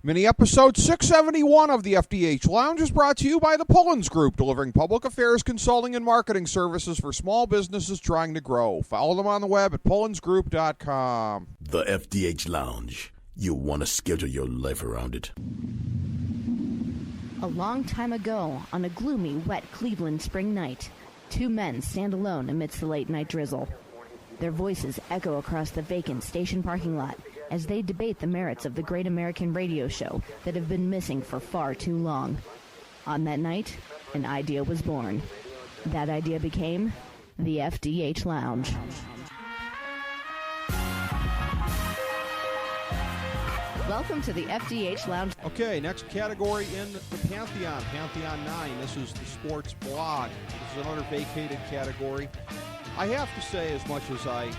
Mini-episode 671 of the FDH Lounge is brought to you by the Pullins Group, delivering public affairs consulting and marketing services for small businesses trying to grow. Follow them on the web at pullinsgroup.com. The FDH Lounge. You want to schedule your life around it. A long time ago, on a gloomy, wet Cleveland spring night, two men stand alone amidst the late-night drizzle. Their voices echo across the vacant station parking lot as they debate the merits of the great American radio show that have been missing for far too long. On that night, an idea was born. That idea became the FDH Lounge. Welcome to the FDH Lounge. Okay, next category in the Pantheon, Pantheon 9. This is the sports blog. This is another vacated category. I have to say, as much as I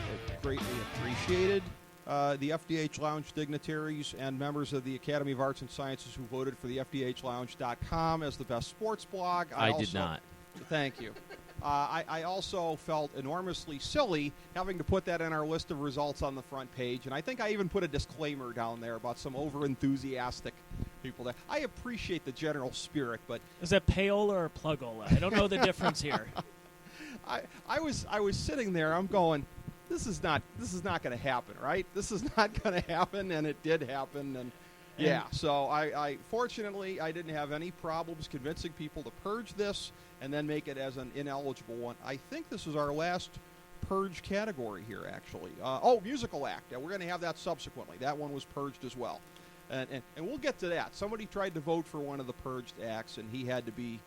greatly appreciated the FDH Lounge dignitaries and members of the Academy of Arts and Sciences who voted for the FDHLounge.com as the best sports blog. I did not. Thank you. I also felt enormously silly having to put that in our list of results on the front page, and I think I even put a disclaimer down there about some over-enthusiastic people there. I appreciate the general spirit, but... Is that payola or plugola? I don't know the difference here. I was sitting there, I'm going... This is not going to happen, right? This is not going to happen, and it did happen, and yeah. So I fortunately I didn't have any problems convincing people to purge this and then make it as an ineligible one. I think this is our last purge category here, actually. Musical act. We're going to have that subsequently. That one was purged as well, and we'll get to that. Somebody tried to vote for one of the purged acts, and he had to be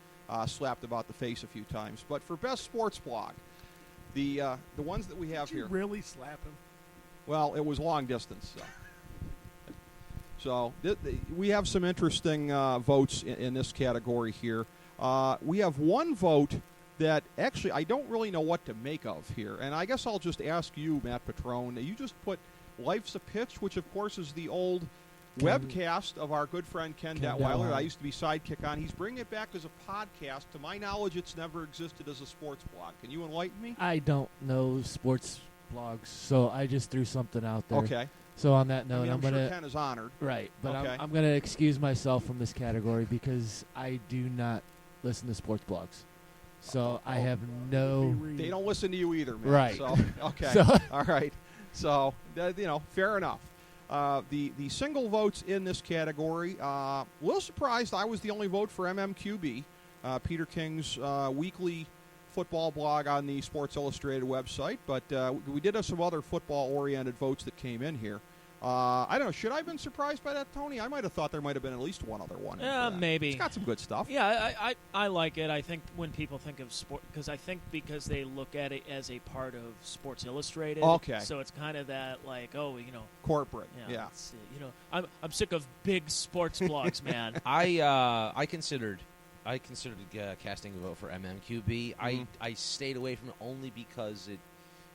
slapped about the face a few times. But for best sports blog. The ones that we have here. Did you really slap him? Well, it was long distance. So we have some interesting votes in this category here. We have one vote that actually I don't really know what to make of here. And I guess I'll just ask you, Matt Patrone. You just put Life's a Pitch, which, of course, is the old webcast of our good friend Ken Detweiler that I used to be sidekick on. He's bringing it back as a podcast. To my knowledge, it's never existed as a sports blog. Can you enlighten me? I don't know sports blogs, so I just threw something out there. Okay. So on that note, I'm sure Ken is honored. Right, but okay. I'm going to excuse myself from this category because I do not listen to sports blogs. So I have no... They don't listen to you either, man. Right. So, okay. All right. So, fair enough. The single votes in this category, a little surprised I was the only vote for MMQB, Peter King's weekly football blog on the Sports Illustrated website, but we did have some other football-oriented votes that came in here. I don't know, should I have been surprised by that, Tony? I might have thought there might have been at least one other one. Yeah, maybe. It's got some good stuff. Yeah, I like it. I think when people think of sport, because they look at it as a part of Sports Illustrated. Okay. So it's kind of that, like, corporate. Yeah. I'm sick of big sports blogs, man. I considered casting a vote for MMQB. Mm-hmm. I stayed away from it only because it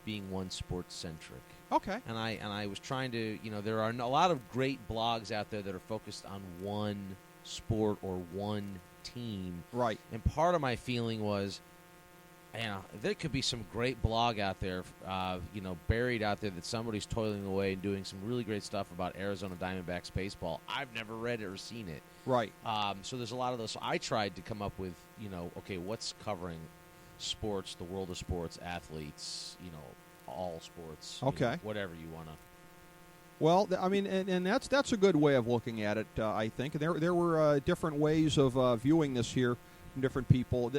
being one sports centric. Okay. And I was trying to, there are a lot of great blogs out there that are focused on one sport or one team. Right. And part of my feeling was, there could be some great blog out there, buried out there that somebody's toiling away and doing some really great stuff about Arizona Diamondbacks baseball. I've never read it or seen it. Right. So there's a lot of those. So I tried to come up with, what's covering sports, the world of sports, athletes, all sports. Okay. Whatever you want to. Well, I mean, and that's a good way of looking at it, I think. There were different ways of viewing this here from different people.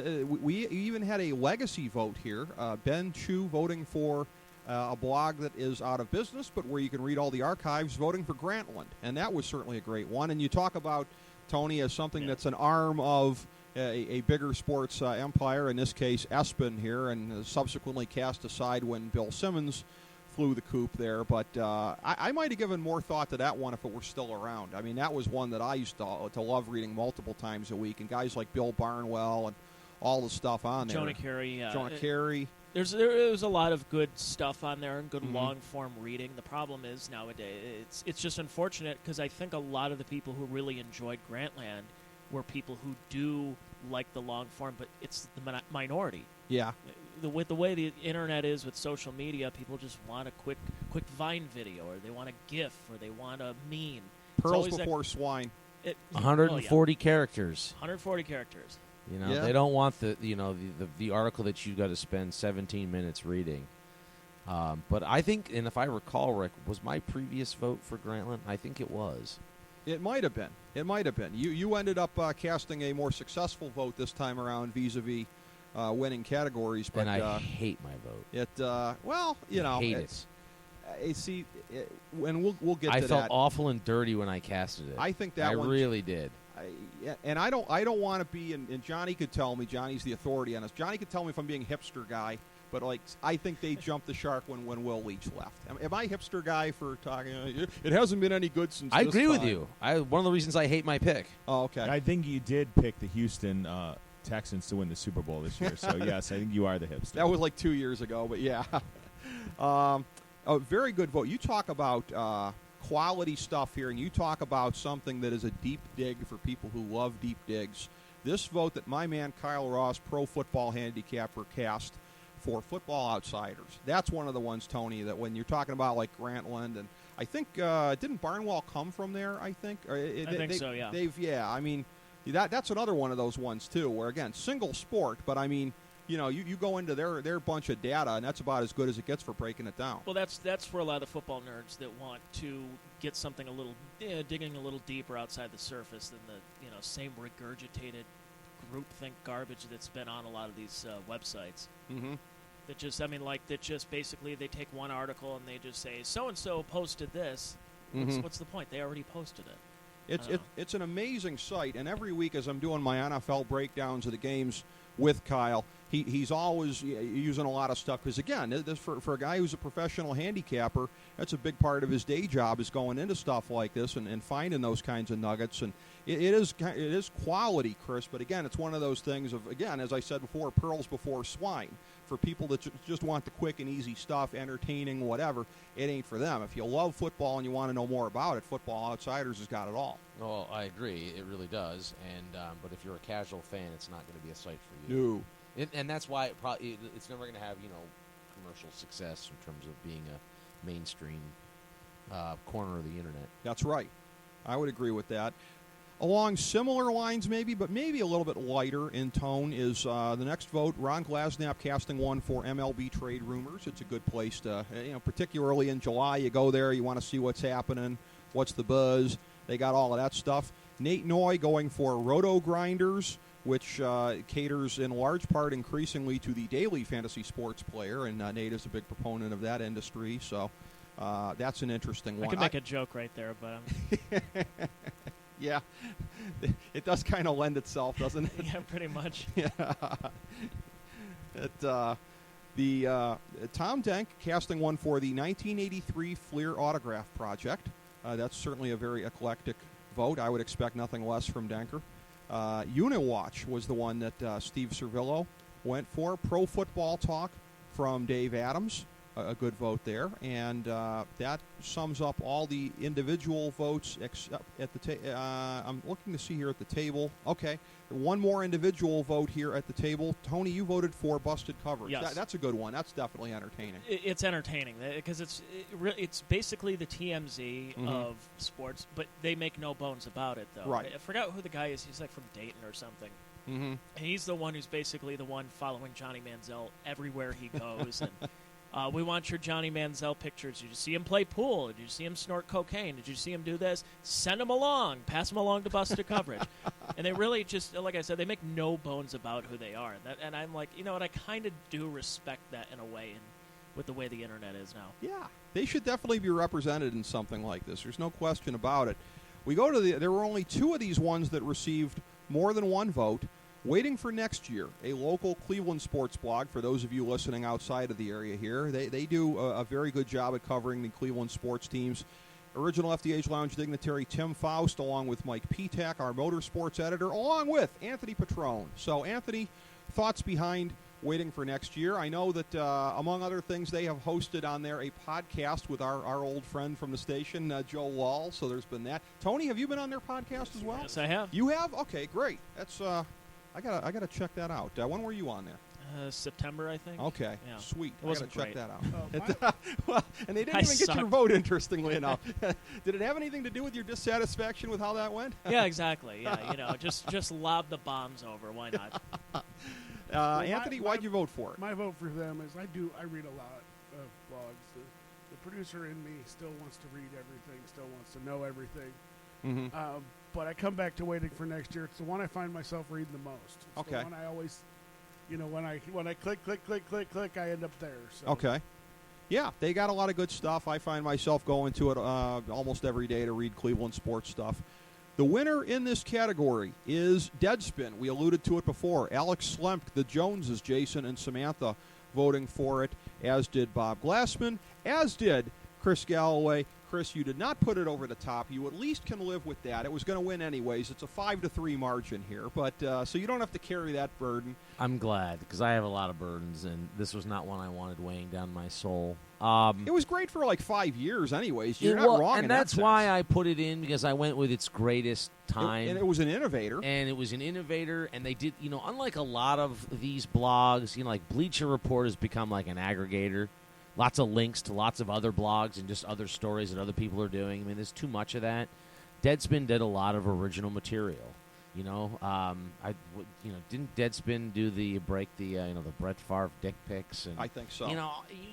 We even had a legacy vote here. Ben Chu voting for a blog that is out of business, but where you can read all the archives, voting for Grantland. And that was certainly a great one. And you talk about Tony as something that's an arm of a bigger sports empire, in this case ESPN here, and subsequently cast aside when Bill Simmons flew the coop there. But I might have given more thought to that one if it were still around. I mean, that was one that I used to love reading multiple times a week, and guys like Bill Barnwell and all the stuff on there. Jonah Carey. Yeah. Jonah Carey. There was a lot of good stuff on there and good long-form reading. The problem is nowadays it's just unfortunate because I think a lot of the people who really enjoyed Grantland were people who do like the long form, but it's the minority. Yeah. With the way the internet is with social media, people just want a quick Vine video, or they want a GIF, or they want a meme. Pearls always before swine. 140 characters. 140 characters. You know, Yeah. they don't want the article that you got to spend 17 minutes reading. But I think, and if I recall, Rick, was my previous vote for Grantland? I think it was. It might have been. It might have been. You ended up casting a more successful vote this time around vis-a-vis winning categories. But And I hate my vote. I hate it. And we'll get I to felt that. awful and dirty when I casted it. I think that I one, really did. I don't want to be, and Johnny could tell me. Johnny's the authority on this. Johnny could tell me if I'm being a hipster guy. But I think they jumped the shark when Will Leach left. Am I a hipster guy for talking? It hasn't been any good since. I this agree with time. you. One of the reasons I hate my pick. Oh, okay. I think you did pick the Houston Texans to win the Super Bowl this year. So yes, I think you are the hipster. That was like 2 years ago, but yeah. A very good vote. You talk about quality stuff here, and you talk about something that is a deep dig for people who love deep digs. This vote that my man Kyle Ross, Pro Football Handicapper, cast for Football Outsiders. That's one of the ones, Tony, that when you're talking about like Grantland, and I think didn't Barnwell come from there? I think. I think so. Yeah. I mean, that's another one of those ones too, where again, single sport, but I mean, you go into their bunch of data, and that's about as good as it gets for breaking it down. Well, that's for a lot of the football nerds that want to get something digging a little deeper outside the surface than the same regurgitated groupthink garbage that's been on a lot of these websites. Mm-hmm. That just basically they take one article and they just say so and so posted this. Mm-hmm. What's the point? They already posted it. It's an amazing site, and every week as I'm doing my NFL breakdowns of the games with Kyle, he's always using a lot of stuff because again, this for a guy who's a professional handicapper, that's a big part of his day job is going into stuff like this and finding those kinds of nuggets, and it is quality, Chris. But again, it's one of those things of, again, as I said before, pearls before swine. For people that just want the quick and easy stuff, entertaining, whatever, it ain't for them. If you love football and you want to know more about it, Football Outsiders has got it all. Well, I agree. It really does. And but if you're a casual fan, it's not going to be a site for you. No. And that's why it's never going to have commercial success in terms of being a mainstream corner of the internet. That's right. I would agree with that. Along similar lines, maybe, but maybe a little bit lighter in tone, is the next vote. Ron Glasnap casting one for MLB Trade Rumors. It's a good place to, particularly in July, you go there, you want to see what's happening, what's the buzz. They got all of that stuff. Nate Noy going for Roto Grinders, which caters in large part increasingly to the daily fantasy sports player, and Nate is a big proponent of that industry, so that's an interesting one. I could make a joke right there, but yeah, it does kind of lend itself, doesn't it? yeah, pretty much. Yeah. The Tom Denk casting one for the 1983 Fleer Autograph Project. That's certainly a very eclectic vote. I would expect nothing less from Denker. Uniwatch was the one that Steve Servillo went for. Pro Football Talk from Dave Adams. A good vote there, and that sums up all the individual votes except at the I'm looking to see here at the table. Okay, one more individual vote here at the table. Tony, you voted for Busted Coverage. Yes. That's a good one. That's definitely entertaining. It's entertaining because it's basically the TMZ of sports, but they make no bones about it, though. Right. I forgot who the guy is. He's like from Dayton or something. Mm-hmm. And he's the one who's basically the one following Johnny Manziel everywhere he goes. And we want your Johnny Manziel pictures. Did you see him play pool? Did you see him snort cocaine? Did you see him do this? Send him along. Pass him along to Busted Coverage. And they really just, like I said, they make no bones about who they are. And I'm like, you know what? I kind of do respect that in a way with the way the internet is now. Yeah, they should definitely be represented in something like this. There's no question about it. We go to there were only two of these ones that received more than one vote. Waiting for next year, a local Cleveland sports blog, for those of you listening outside of the area here. They do a very good job at covering the Cleveland sports teams. Original FDH Lounge dignitary Tim Faust, along with Mike Petak, our motorsports editor, along with Anthony Petrone. So, Anthony, thoughts behind Waiting for Next Year? I know that, among other things, they have hosted on there a podcast with our old friend from the station, Joe Wall. So there's been that. Tony, have you been on their podcast as well? Yes, I have. You have? Okay, great. That's I gotta check that out. When were you on there? September, I think. Okay, Yeah. sweet. It wasn't I gotta check great. that out. Well, and they didn't I even get your sucked. vote, interestingly enough. Did it have anything to do with your dissatisfaction with how that went? Yeah, exactly. Yeah, just lob the bombs over. Why not? Anthony, why'd you vote for it? My vote for them is I read a lot of blogs. The producer in me still wants to read everything, still wants to know everything. Mm-hmm. But I come back to waiting for next year. It's the one I find myself reading the most. It's Okay. the one I always, when I click, I end up there. So. Okay. Yeah, they got a lot of good stuff. I find myself going to it almost every day to read Cleveland sports stuff. The winner in this category is Deadspin. We alluded to it before. Alex Slemp, the Joneses, Jason and Samantha voting for it, as did Bob Glassman, as did Chris Galloway. Chris, you did not put it over the top. You at least can live with that. It was going to win anyways. It's a 5-3 margin here, but so you don't have to carry that burden. I'm glad, because I have a lot of burdens, and this was not one I wanted weighing down my soul. It was great for like 5 years anyways. You're not wrong and in that's that sense. why I put it in, because I went with its greatest time. And it was an innovator. And it was an innovator, and they did, unlike a lot of these blogs, like Bleacher Report has become like an aggregator. Lots of links to lots of other blogs and just other stories that other people are doing. I mean, there's too much of that. Deadspin did a lot of original material. Didn't Deadspin do the Brett Favre dick pics? And, I think so.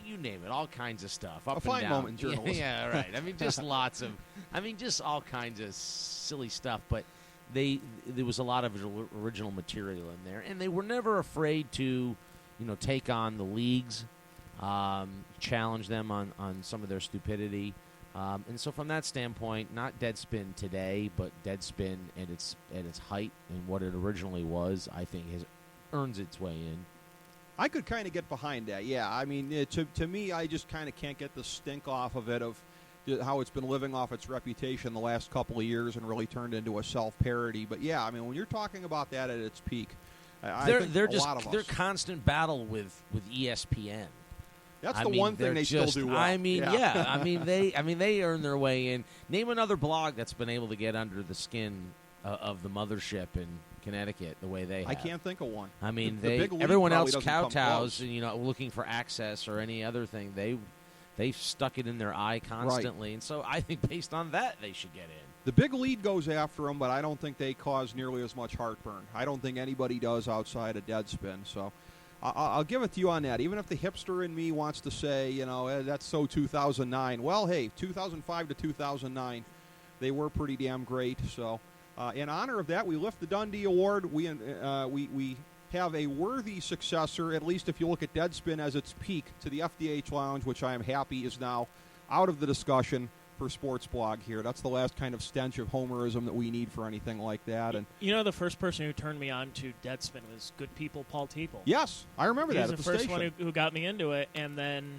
You name it, all kinds of stuff. Up A fine and down. moment in journalism. Yeah, right. I mean, just just all kinds of silly stuff. But there was a lot of original material in there, and they were never afraid to, take on the leagues. Challenge them on some of their stupidity. And so from that standpoint, not Deadspin today, but Deadspin at its height and what it originally was, I think earns its way in. I could kind of get behind that, yeah. I mean, to me, I just kind of can't get the stink off of it, of how it's been living off its reputation the last couple of years and really turned into a self-parody. But yeah, I mean, when you're talking about that at its peak, I think a lot of us. They're constant battle with ESPN. That's the one thing they still do well. I mean, yeah. I mean, they earn their way in. Name another blog that's been able to get under the skin of the mothership in Connecticut the way they have. I can't think of one. I mean, the big league everyone else probably doesn't come kowtows close. and looking for access or any other thing. They've stuck it in their eye constantly, and so I think based on that they should get in. The big lead goes after them, but I don't think they cause nearly as much heartburn. I don't think anybody does outside of Deadspin. So I'll give it to you on that. Even if the hipster in me wants to say, that's so 2009. Well, hey, 2005 to 2009, they were pretty damn great. So in honor of that, we lift the Dundee Award. We have a worthy successor, at least if you look at Deadspin as its peak, to the FDH Lounge, which I am happy is now out of the discussion for sports blog here. That's the last kind of stench of homerism that we need for anything like that. And the first person who turned me on to Deadspin was Good People Paul Teeple. yes, I remember that. He was at the the first station. one who got me into it, and then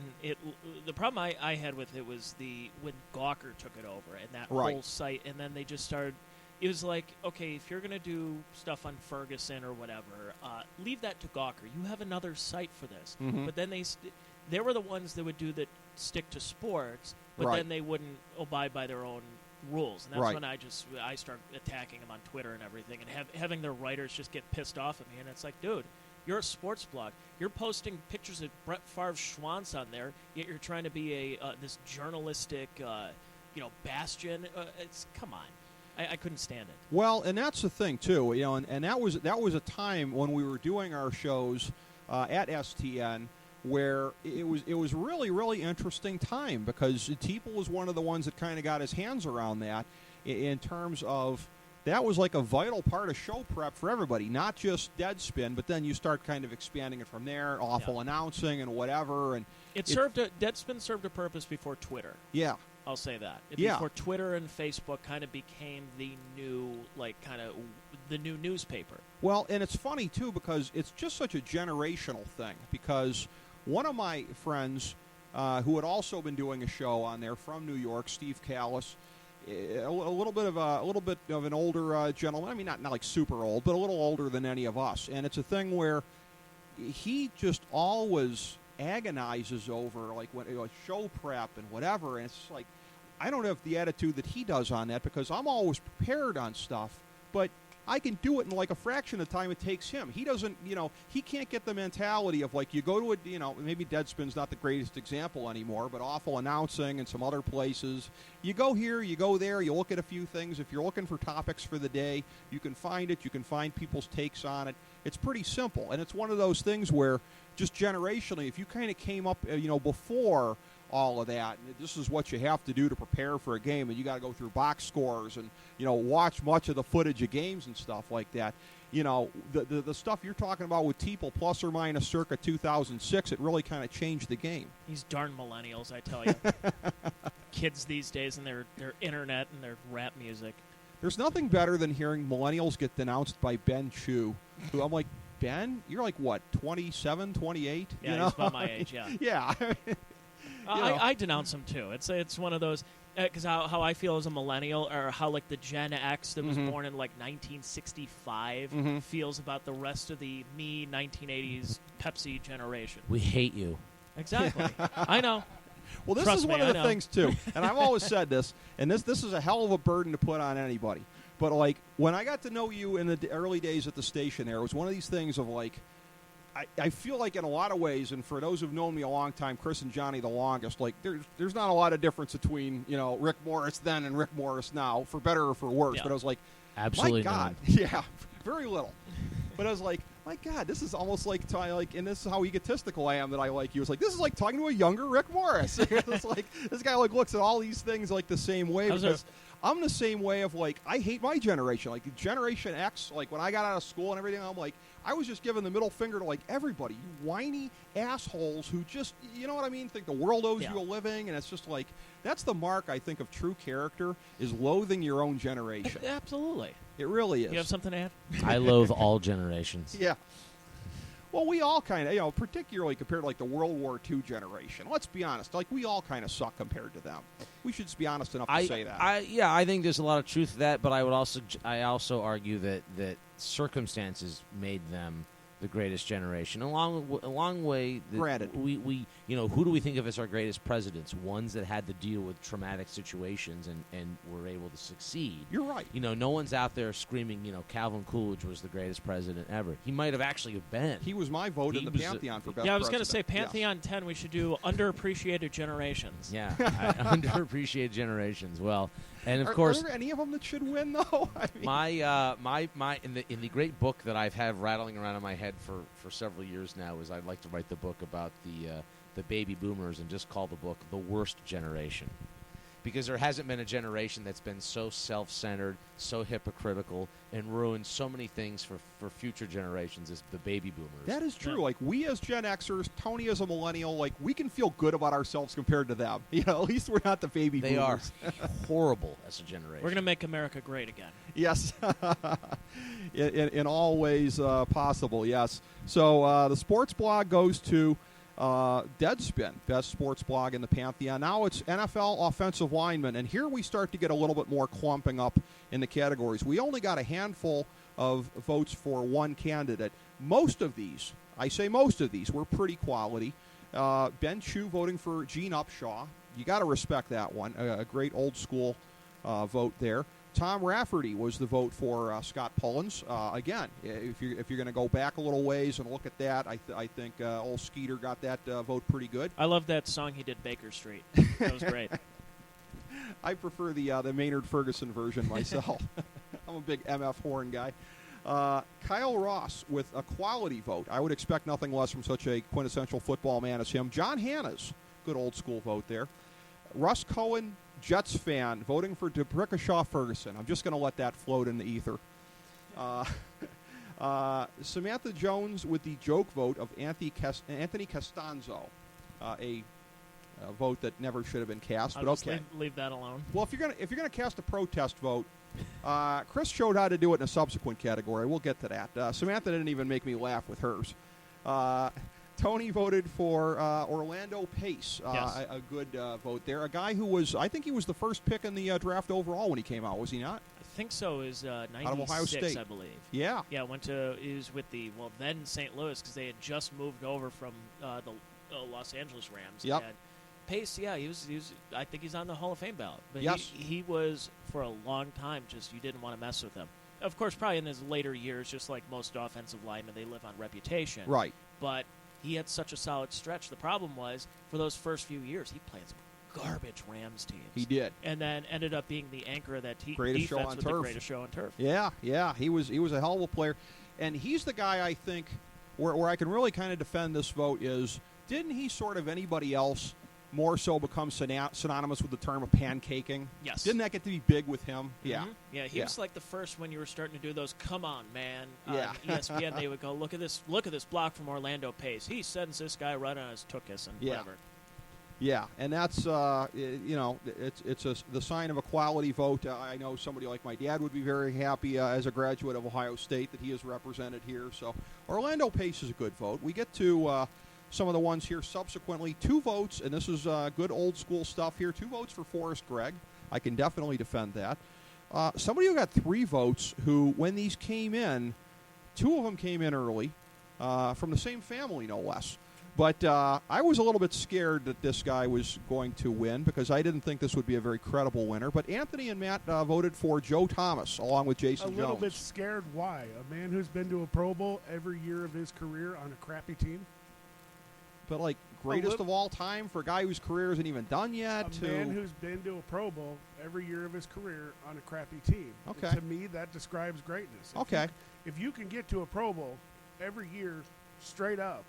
the problem I had with it was when Gawker took it over and that Right. whole site, and then they just started. It was like, okay, if you're going to do stuff on Ferguson or whatever, leave that to Gawker. You have another site for this. Mhm. But then they were the ones that would do the stick to sports, but Right. then they wouldn't abide by their own rules, and that's Right. when I start attacking them on Twitter and everything, and having their writers just get pissed off at me, and it's like, dude, you're a sports blog. You're posting pictures of Brett Favre's schwanz on there, yet you're trying to be this journalistic, bastion. Come on. I couldn't stand it. Well, and that's the thing too, and that was a time when we were doing our shows at STN where it was really, really interesting time, because Teeple was one of the ones that kind of got his hands around that in terms of that was like a vital part of show prep for everybody, not just Deadspin, but then you start kind of expanding it from there, awful announcing and whatever. And Deadspin served a purpose before Twitter. Yeah. I'll say that. Yeah. Before Twitter and Facebook kind of became the new, the new newspaper. Well, and it's funny, too, because it's just such a generational thing, because one of my friends who had also been doing a show on there from New York, Steve Callis, a little bit of an older gentleman. I mean, not like super old, but a little older than any of us. And it's a thing where he just always agonizes over when show prep and whatever, and it's like I don't have the attitude that he does on that, because I'm always prepared on stuff, but I can do it in like a fraction of the time it takes him. He doesn't, he can't get the mentality of like you go to a, maybe Deadspin's not the greatest example anymore, but Awful Announcing and some other places. You go here, you go there, you look at a few things. If you're looking for topics for the day, you can find it. You can find people's takes on it. It's pretty simple, and it's one of those things where just generationally, if you kind of came up, before all of that, and this is what you have to do to prepare for a game, and you got to go through box scores and watch much of the footage of games and stuff like that. The stuff you're talking about with Teeple plus or minus circa 2006, it really kind of changed the game. These darn millennials, I tell you. Kids these days and their internet and their rap music. There's nothing better than hearing millennials get denounced by Ben Chu, who I'm like, Ben, you're like, what, 27, 28? Yeah, he's about my age, yeah. Yeah. I denounce him, too. It's one of those, because how I feel as a millennial, or how, like, the Gen X that was born in, like, 1965 feels about the rest of the 1980s Pepsi generation. We hate you. Exactly. I know. Well, this Trust is one me, of I the know. things, too, and I've always said this, and this is a hell of a burden to put on anybody. But, like, when I got to know you in the early days at the station there, it was one of these things of, like, I feel like in a lot of ways, and for those who've known me a long time, Chris and Johnny the longest, like, there's not a lot of difference between, Rick Morris then and Rick Morris now, for better or for worse. Yeah. But I was like, Absolutely my God. none. Yeah, very little. But I was like, my God, this is almost like, and this is how egotistical I am that I like you. It's like, this is like talking to a younger Rick Morris. It's like, this guy like looks at all these things like the same way because I'm the same way of like, I hate my generation. Like Generation X, like when I got out of school and everything, I'm like, I was just giving the middle finger to like everybody, you whiny assholes who just, you know what I mean, think the world owes you a living. And it's just like, that's the mark, I think, of true character is loathing your own generation. Absolutely. It really is. You have something to add? I loathe all generations. Yeah. Well, we all kind of, particularly compared to like the World War II generation. Let's be honest. Like we all kind of suck compared to them. We should just be honest enough to say that. I think there's a lot of truth to that, but I also argue that circumstances made them the greatest generation. Along way, Granted, we who do we think of as our greatest presidents? Ones that had to deal with traumatic situations and were able to succeed. You're right. No one's out there screaming, Calvin Coolidge was the greatest president ever. He might have actually been. He was my vote in the Pantheon for best Yeah, I was going to say president. Pantheon 10. We should do underappreciated generations. Yeah, underappreciated generations. Well, and of Are course, there any of them that should win though? I mean, my in the great book that I've had rattling around in my head for several years now is I'd like to write the book about the baby boomers and just call the book The Worst Generation. Because there hasn't been a generation that's been so self-centered, so hypocritical, and ruined so many things for future generations as the baby boomers. that is true. Yeah. Like we as Gen Xers, Tony as a millennial, like we can feel good about ourselves compared to them. At least we're not the baby They are boomers. horrible as a generation. We're going to make America great again. Yes, in all ways possible, yes. So the sports blog goes to Deadspin, best sports blog in the Pantheon. Now it's NFL offensive lineman, and here we start to get a little bit more clumping up in the categories. We only got a handful of votes for one candidate. Most of these, I say most of these, were pretty quality. Ben Chu voting for Gene Upshaw. You got to respect that one. A great old school vote there. Tom Rafferty was the vote for Scott Pullins. Again, if you're going to go back a little ways and look at that, I think old Skeeter got that vote pretty good. I love that song he did, Baker Street. That was great. I prefer the Maynard Ferguson version myself. I'm a big MF Horn guy. Kyle Ross with a quality vote. I would expect nothing less from such a quintessential football man as him. John Hanna's good old school vote there. Russ Cohen, Jets fan, voting for DeBrickashaw Ferguson. I'm just going to let that float in the ether. Samantha Jones with the joke vote of Anthony Costanzo, a vote that never should have been cast. I'll But just okay. leave that alone. Well, if you're gonna cast a protest vote, Chris showed how to do it in a subsequent category. We'll get to that. Samantha didn't even make me laugh with hers. Tony voted for Orlando Pace, Yes. a good vote there. A guy who I think he was the first pick in the draft overall when he came out, was he not? I think so. Is 96, Out of Ohio State. I believe. Yeah. Yeah, he was with then St. Louis because they had just moved over from the Los Angeles Rams. Yep. And Pace, yeah, he was. I think he's on the Hall of Fame ballot. But Yes. he was for a long time. Just you didn't want to mess with him. of course, probably in his later years, just like most offensive linemen, they live on reputation. Right. But he had such a solid stretch. The problem was, for those first few years, he played some garbage Rams teams. He did. And then ended up being the anchor of that Greatest defense show on with turf. the greatest show on turf. Yeah. He was a hell of a player. And he's the guy, I think, where I can really kind of defend this vote is, didn't he sort of anybody else more so become synonymous with the term of pancaking? Yes. Didn't that get to be big with him? Yeah. Mm-hmm. Yeah, he was like the first when you were starting to do those "come on, man" on Yeah. ESPN. They would go, look at this block from Orlando Pace. He sends this guy right on his tuchus and whatever. Yeah, and that's it's the sign of a quality vote. I know somebody like my dad would be very happy as a graduate of Ohio State that he is represented here. So Orlando Pace is a good vote. We get to some of the ones here subsequently. 2 votes, and this is good old school stuff here. 2 votes for Forrest Gregg. I can definitely defend that. Somebody who got 3 votes who, when these came in, 2 of them came in early from the same family, no less. But I was a little bit scared that this guy was going to win because I didn't think this would be a very credible winner. But Anthony and Matt voted for Joe Thomas along with Jason Jones. A little bit scared. Why? A man who's been to a Pro Bowl every year of his career on a crappy team? But, like, greatest of all time for a guy whose career isn't even done yet. A man who's been to a Pro Bowl every year of his career on a crappy team. Okay. To me, that describes greatness. If you can get to a Pro Bowl every year straight up,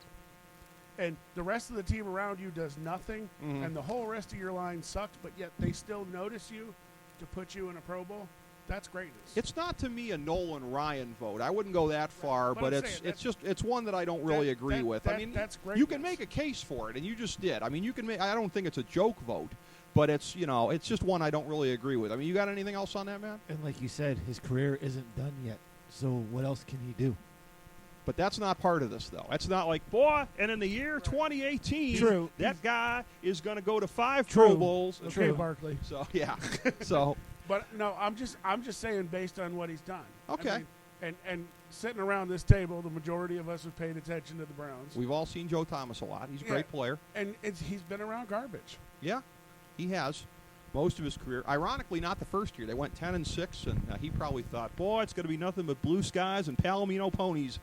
and the rest of the team around you does nothing, and the whole rest of your line sucked, but yet they still notice you to put you in a Pro Bowl, that's greatness. It's not, to me, a Nolan Ryan vote. I wouldn't go that far, but it's one that I don't really agree with. I mean, that's greatness. You can make a case for it, and you just did. I mean, you can make. I don't think it's a joke vote, but it's it's just one I don't really agree with. I mean, you got anything else on that, man? And like you said, his career isn't done yet. So what else can he do? But that's not part of this, though. It's not like, boy, and in the year 2018, that guy is going to go to 5 Pro Bowls. Okay, Barkley. So, yeah. So. But, no, I'm just saying based on what he's done. Okay. I mean, and sitting around this table, the majority of us have paid attention to the Browns. We've all seen Joe Thomas a lot. He's a great player. And he's been around garbage. Yeah, he has. Most of his career. Ironically, not the first year. They went 10-6, and he probably thought, boy, it's going to be nothing but blue skies and Palomino ponies.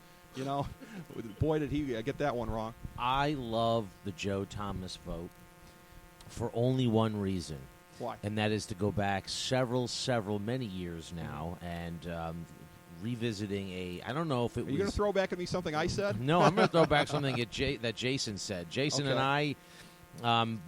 Boy, did he get that one wrong. I love the Joe Thomas vote for only one reason. Why? And that is to go back many years now and revisiting I don't know if it was... Are you going to throw back at me something I said? No, I'm going to throw back something that Jason said. Jason and I,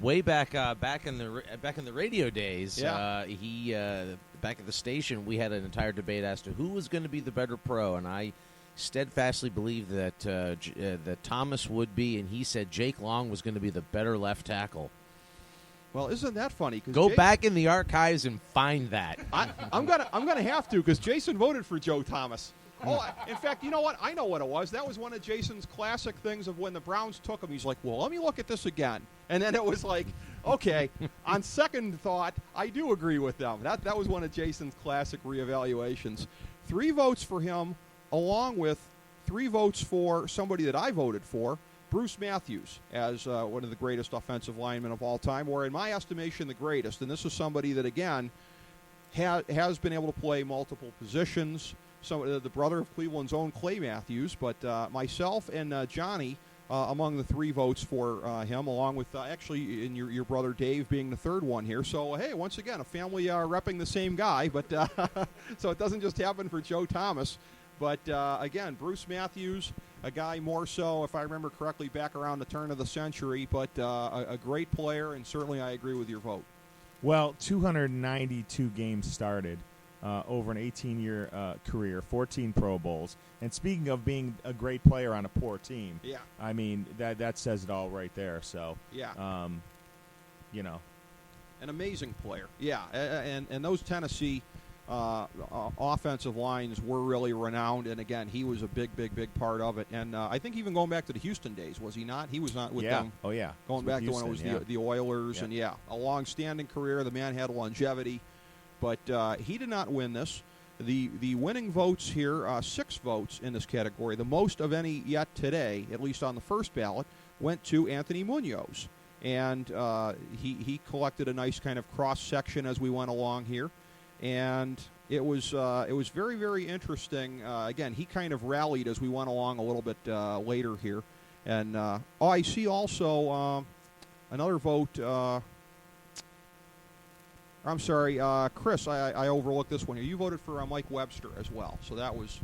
way back in the radio days, back at the station, we had an entire debate as to who was going to be the better pro, and I steadfastly believed that Thomas would be, and he said Jake Long was going to be the better left tackle. Well, isn't that funny? Go back in the archives and find that. I'm gonna have to because Jason voted for Joe Thomas. In fact, you know what? I know what it was. That was one of Jason's classic things of when the Browns took him. He's like, well, let me look at this again. And then it was like, okay, on second thought, I do agree with them. That was one of Jason's classic reevaluations. 3 votes for him, along with 3 votes for somebody that I voted for, Bruce Matthews, as one of the greatest offensive linemen of all time, or in my estimation, the greatest. And this is somebody that, again, has been able to play multiple positions. So the brother of Cleveland's own Clay Matthews, but myself and Johnny among the 3 votes for him, along with actually in your brother Dave being the 3rd one here. So, hey, once again, a family repping the same guy, but so it doesn't just happen for Joe Thomas. But, again, Bruce Matthews, a guy more so, if I remember correctly, back around the turn of the century, but a great player, and certainly I agree with your vote. Well, 292 games started over an 18-year career, 14 Pro Bowls. And speaking of being a great player on a poor team, I mean, that says it all right there. So, an amazing player. Yeah, and those Tennessee offensive lines were really renowned, and again, he was a big part of it. And I think even going back to the Houston days, was he not? He was not with them. Oh, yeah. Going back to when it was the Oilers, and a long-standing career. The man had longevity, but he did not win this. The winning votes here, 6 votes in this category, the most of any yet today, at least on the first ballot, went to Anthony Munoz. And he collected a nice kind of cross-section as we went along here. And, it was very, very interesting. Again, he kind of rallied as we went along a little bit later here. And I see also another vote. I'm sorry, Chris. I overlooked this one here. You voted for Mike Webster as well, so that was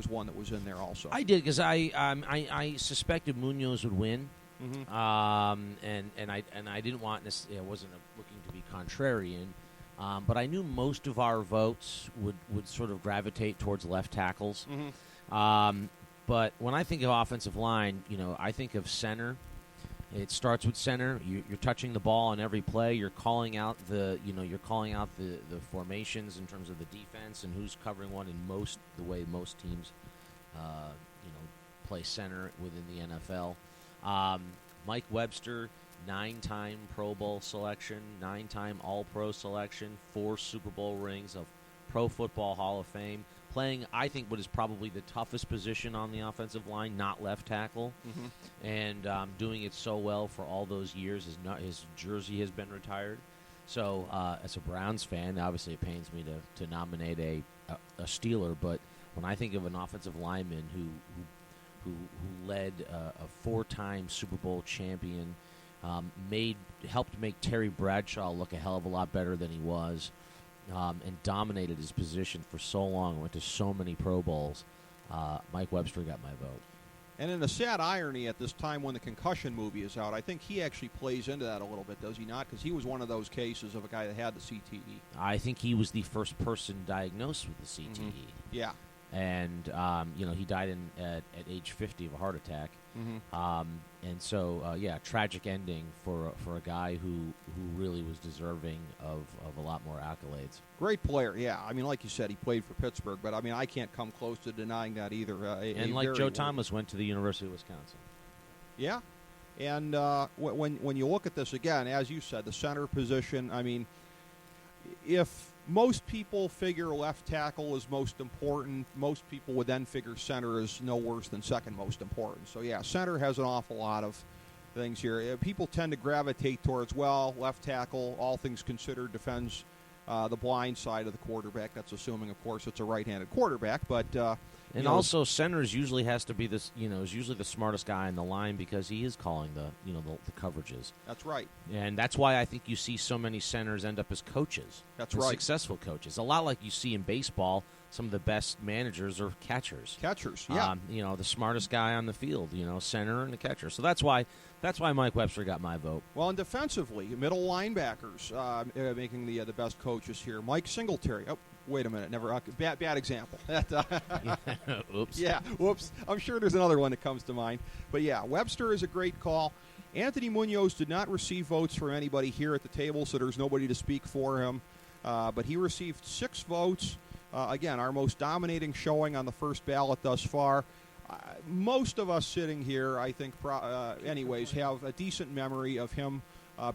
one that was in there also. I did because I suspected Munoz would win, and I didn't want this. I wasn't looking to be contrarian, but I knew most of our votes would sort of gravitate towards left tackles. But when I think of offensive line, I think of center. It starts with center. You're touching the ball on every play. You're calling out the formations in terms of the defense and who's covering one in the way most teams, play center within the NFL. Mike Webster, 9-time Pro Bowl selection, 9-time All-Pro selection, 4 Super Bowl rings of Pro Football Hall of Fame. Playing, I think, what is probably the toughest position on the offensive line, not left tackle, and doing it so well for all those years. His jersey has been retired. So, as a Browns fan, obviously it pains me to nominate a Steeler, but when I think of an offensive lineman who led a 4-time Super Bowl champion, helped make Terry Bradshaw look a hell of a lot better than he was, and dominated his position for so long, went to so many Pro Bowls, Mike Webster got my vote. And in a sad irony at this time when the concussion movie is out, I think he actually plays into that a little bit, does he not? Because he was one of those cases of a guy that had the CTE. I think he was the first person diagnosed with the CTE. Yeah. And, he died at age 50 of a heart attack. And so, tragic ending for a guy who really was deserving of a lot more accolades. Great player, yeah. I mean, like you said, he played for Pittsburgh, but, I mean, I can't come close to denying that either. And like Joe Thomas went to the University of Wisconsin. Yeah. And when you look at this again, as you said, the center position, I mean, if most people figure left tackle is most important, most people would then figure center is no worse than second most important. So, yeah, center has an awful lot of things here. People tend to gravitate towards, left tackle, all things considered, defends the blind side of the quarterback. That's assuming, of course, it's a right-handed quarterback. But and also, centers usually has to be is usually the smartest guy in the line because he is calling the coverages. That's right. And that's why I think you see so many centers end up as coaches. That's right. Successful coaches. A lot like you see in baseball, some of the best managers are catchers. Catchers, yeah. The smartest guy on the field, center and the catcher. So that's why Mike Webster got my vote. Well, and defensively, middle linebackers making the best coaches here. Mike Singletary. Oh, wait a minute. Never. Bad example. Oops. Yeah, whoops. I'm sure there's another one that comes to mind. But, yeah, Webster is a great call. Anthony Munoz did not receive votes from anybody here at the table, so there's nobody to speak for him. But he received 6 votes. Again, our most dominating showing on the first ballot thus far. Most of us sitting here, I think, anyways, have a decent memory of him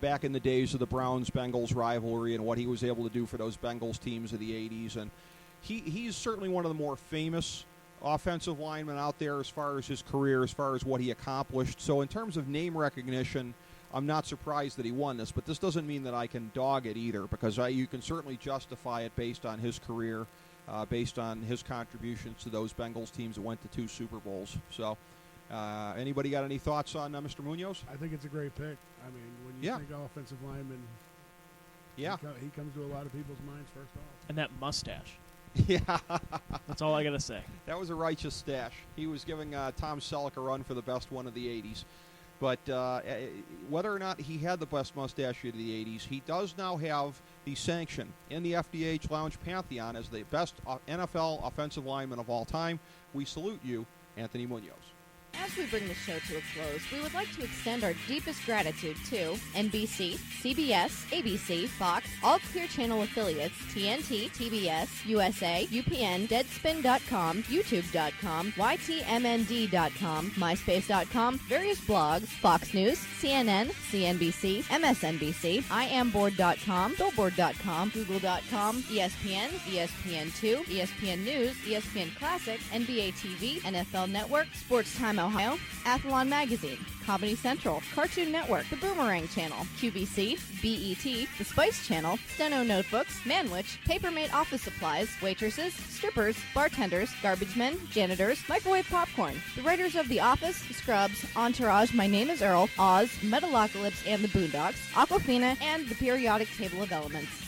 back in the days of the Browns-Bengals rivalry and what he was able to do for those Bengals teams of the 80s. And he's certainly one of the more famous offensive linemen out there as far as his career, as far as what he accomplished. So in terms of name recognition, I'm not surprised that he won this, but this doesn't mean that I can dog it either, because you can certainly justify it based on his career, based on his contributions to those Bengals teams that went to 2 Super Bowls. So anybody got any thoughts on Mr. Munoz? I think it's a great pick. I mean, when you think offensive lineman, he comes to a lot of people's minds first off. And that mustache. Yeah. That's all I got to say. That was a righteous stash. He was giving Tom Selleck a run for the best one of the 80s. But whether or not he had the best mustache of the 80s, he does now have the sanction in the FDH Lounge Pantheon as the best NFL offensive lineman of all time. We salute you, Anthony Munoz. As we bring the show to a close, we would like to extend our deepest gratitude to NBC, CBS, ABC, Fox, all Clear Channel affiliates, TNT, TBS, USA, UPN, Deadspin.com, YouTube.com, YTMND.com, MySpace.com, various blogs, Fox News, CNN, CNBC, MSNBC, IamBoard.com, Billboard.com, Google.com, ESPN, ESPN2, ESPN News, ESPN Classic, NBA TV, NFL Network, Sports Time Ohio, Ohio, Athlon Magazine, Comedy Central, Cartoon Network, The Boomerang Channel, QVC, BET, The Spice Channel, Steno Notebooks, Manwich, Papermate Office Supplies, waitresses, strippers, bartenders, garbage men, janitors, microwave popcorn, the writers of The Office, Scrubs, Entourage, My Name is Earl, Oz, Metalocalypse and the Boondocks, Aquafina, and the periodic table of elements.